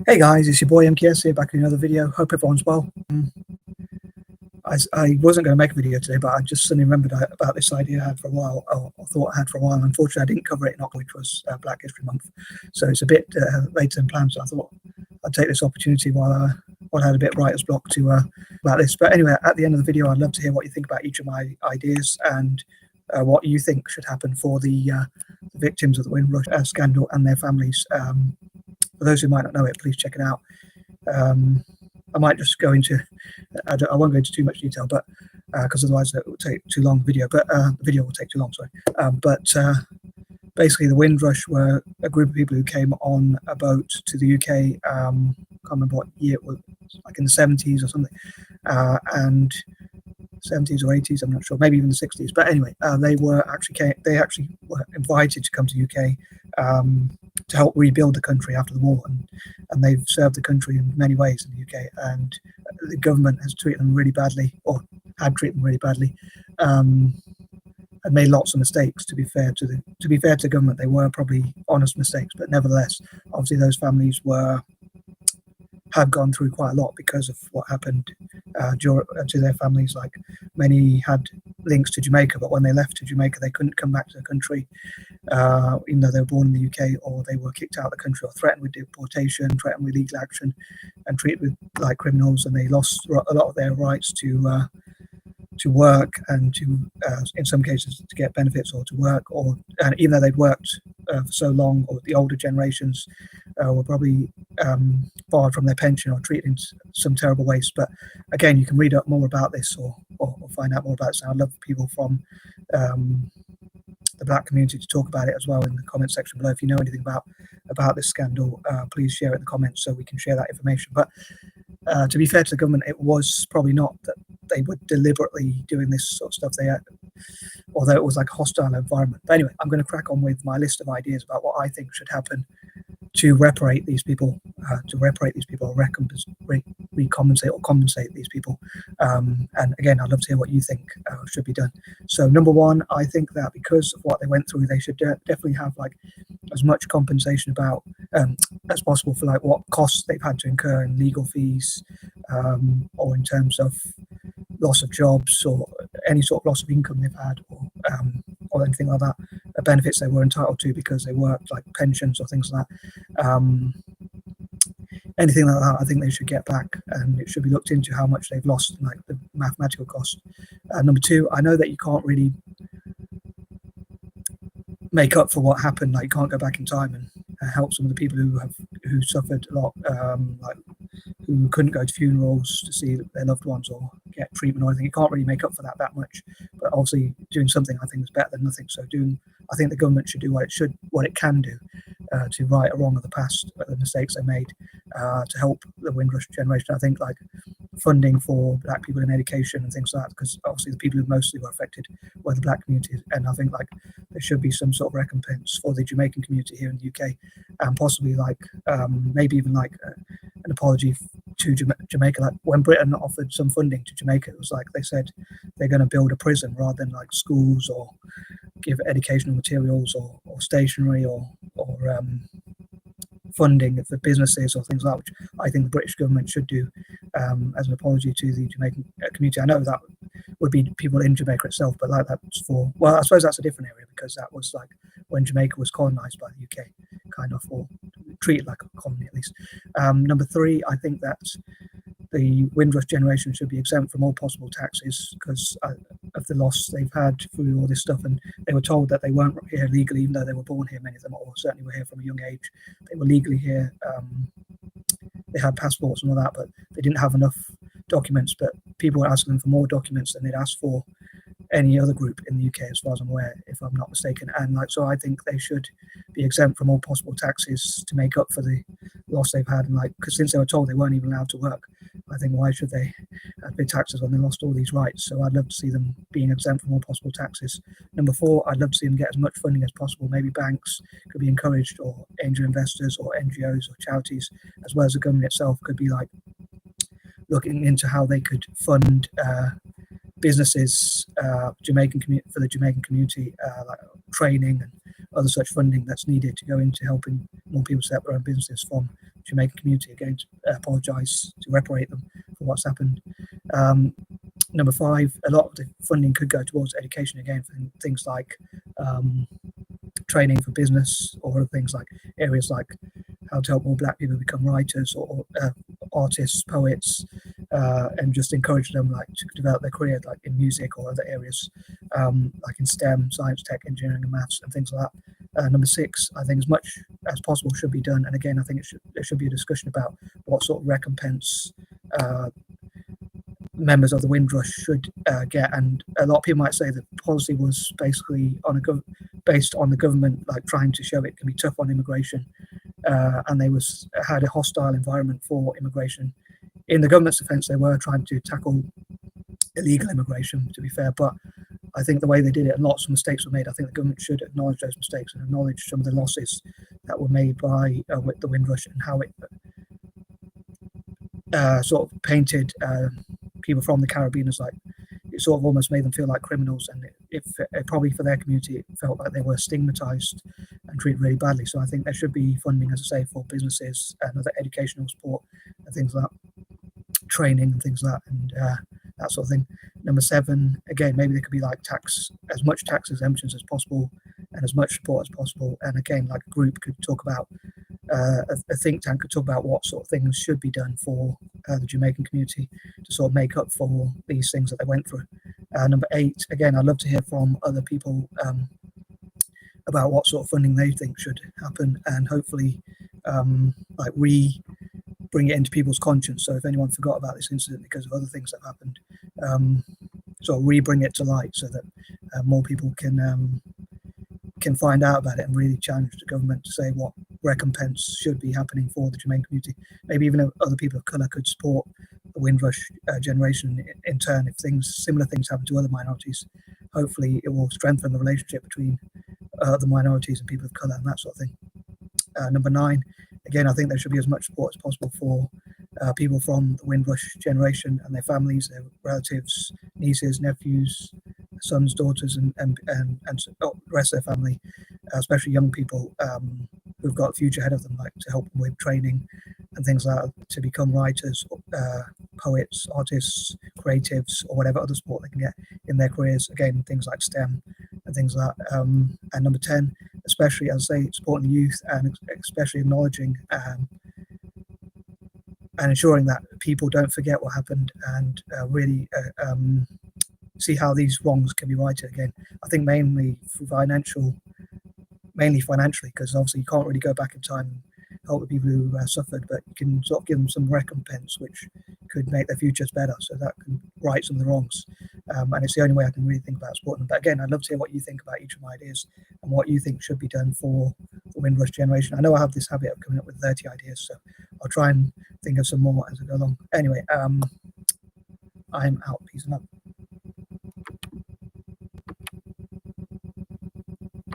Hey guys, it's your boy MKS here, back in another video. Hope everyone's well. I wasn't going to make a video today, but I just suddenly remembered about this idea I had for a while, or thought I had for a while. Unfortunately, I didn't cover it in October, which was Black History Month, so it's a bit later than planned. So I thought I'd take this opportunity while I had a bit of writer's block to about this. But anyway, at the end of the video, I'd love to hear what you think about each of my ideas and what you think should happen for the victims of the Windrush scandal and their families. For those who might not know it, please check it out. I might just go into, I won't go into too much detail, but because otherwise it will take too long, the video will take too long, sorry. But basically the Windrush were a group of people who came on a boat to the UK, can't remember what year it was, like in the 70s or something, and 70s or 80s, I'm not sure, maybe even the 60s. But anyway, they actually were invited to come to the UK to help rebuild the country after the war, and they've served the country in many ways in the UK. And the government has treated them really badly, or had treated them really badly, and made lots of mistakes. To be fair to the government, they were probably honest mistakes, but nevertheless, obviously those families have gone through quite a lot because of what happened to their families. Like, many had links to Jamaica, but when they left to Jamaica, they couldn't come back to the country, even though they were born in the UK, or they were kicked out of the country, or threatened with deportation, threatened with legal action, and treated like criminals. And they lost a lot of their rights to work, and to in some cases to get benefits, or to work, and even though they'd worked for so long, or the older generations were probably barred from their pension or treated in some terrible ways. But again, you can read up more about this, or find out more about it. So I'd love people from the Black community to talk about it as well in the comment section below. If you know anything about this scandal, please share it in the comments so we can share that information. But to be fair to the government, it was probably not that they were deliberately doing this sort of stuff. Although it was like a hostile environment. But anyway, I'm going to crack on with my list of ideas about what I think should happen to reparate these people, or recompensate or compensate these people. And again, I'd love to hear what you think should be done. So number one, I think that because of what they went through, they should definitely have like as much compensation as possible for like what costs they've had to incur in legal fees, or in terms of loss of jobs, or any sort of loss of income they've had, or anything like that, benefits they were entitled to because they worked, like pensions or things like that. Anything like that, I think they should get back, and it should be looked into how much they've lost, like the mathematical cost. Number two, I know that you can't really make up for what happened. Like, you can't go back in time and help some of the people who suffered a lot, like who couldn't go to funerals to see their loved ones or get treatment or anything. You can't really make up for that much. But obviously, doing something, I think, is better than nothing. So I think the government should do what it can do to right a wrong of the past, the mistakes they made, to help the Windrush generation. I think like funding for Black people in education and things like that, because obviously the people who mostly were affected were the Black communities, and I think like there should be some sort of recompense for the Jamaican community here in the UK, and possibly like maybe even like an apology to Jamaica. Like when Britain offered some funding to Jamaica, it was like they said they're going to build a prison rather than like schools, or give educational materials, or stationery, or funding for businesses or things like that, which I think the British government should do as an apology to the Jamaican community. I know that would be people in Jamaica itself, but like that's well, I suppose that's a different area, because that was like when Jamaica was colonized by the UK, kind of, or treated like a colony at least. Number three, I think that the Windrush generation should be exempt from all possible taxes because of the loss they've had through all this stuff. And they were told that they weren't here legally, even though they were born here, many of them, or certainly were here from a young age. They were legally here. They had passports and all that, but they didn't have enough documents. But people were asking them for more documents than they'd asked for any other group in the UK, as far as I'm aware, if I'm not mistaken. And like, so I think they should be exempt from all possible taxes to make up for the loss they've had. And like, because since they were told they weren't even allowed to work, I think why should they pay taxes when they lost all these rights? So I'd love to see them being exempt from all possible taxes. Number four, I'd love to see them get as much funding as possible. Maybe banks could be encouraged, or angel investors, or NGOs, or charities, as well as the government itself could be like looking into how they could fund businesses, for the Jamaican community, like training and other such funding that's needed to go into helping more people set up their own businesses from Jamaican community, again, to apologise, to reparate them for what's happened. Number 5, a lot of the funding could go towards education, again, for things like training for business, or other things like areas like how to help more Black people become writers or artists, poets, and just encourage them like to develop their career like in music or other areas, like in STEM, science, tech, engineering, and maths, and things like that. Number 6, I think as much as possible should be done, and again, I think there should be a discussion about what sort of recompense members of the Windrush should get. And a lot of people might say the policy was basically based on the government like trying to show it can be tough on immigration, and they had a hostile environment for immigration. In the government's defence, they were trying to tackle illegal immigration, to be fair, but I think the way they did it, and lots of mistakes were made. I think the government should acknowledge those mistakes and acknowledge some of the losses that were made by with the Windrush, and how it sort of painted people from the Caribbean as like, it sort of almost made them feel like criminals, and it probably for their community it felt like they were stigmatized and treated really badly. So I think there should be funding, as I say, for businesses and other educational support and things like that, training and things like that, and that sort of thing. Number 7, again, maybe there could be like as much tax exemptions as possible and as much support as possible. And again, like a group could talk about, a think tank could talk about what sort of things should be done for the Jamaican community to sort of make up for these things that they went through. Number 8, again, I'd love to hear from other people about what sort of funding they think should happen, and hopefully like bring it into people's conscience. So if anyone forgot about this incident because of other things that happened, sort of bring it to light, so that more people can find out about it and really challenge the government to say what recompense should be happening for the Jamaican community. Maybe even other people of colour could support the Windrush generation in turn. If similar things happen to other minorities, hopefully it will strengthen the relationship between the minorities and people of colour and that sort of thing. Number 9, again, I think there should be as much support as possible for people from the Windrush generation and their families, their relatives, nieces, nephews, sons, daughters, and the rest of their family, especially young people who've got a future ahead of them, like to help them with training and things like that, to become writers, poets, artists, creatives, or whatever other support they can get in their careers. Again, things like STEM and things like that. And number 10, especially, as I say, supporting youth, and especially acknowledging and ensuring that people don't forget what happened, and really see how these wrongs can be righted again. I think mainly financially, because obviously you can't really go back in time and help the people who suffered, but you can sort of give them some recompense which could make their futures better, so that can right some of the wrongs. And it's the only way I can really think about supporting them. But again, I'd love to hear what you think about each of my ideas and what you think should be done for the Windrush generation. I know I have this habit of coming up with 30 ideas, so I'll try and think of some more as I go along. Anyway, I'm out. Peace and love.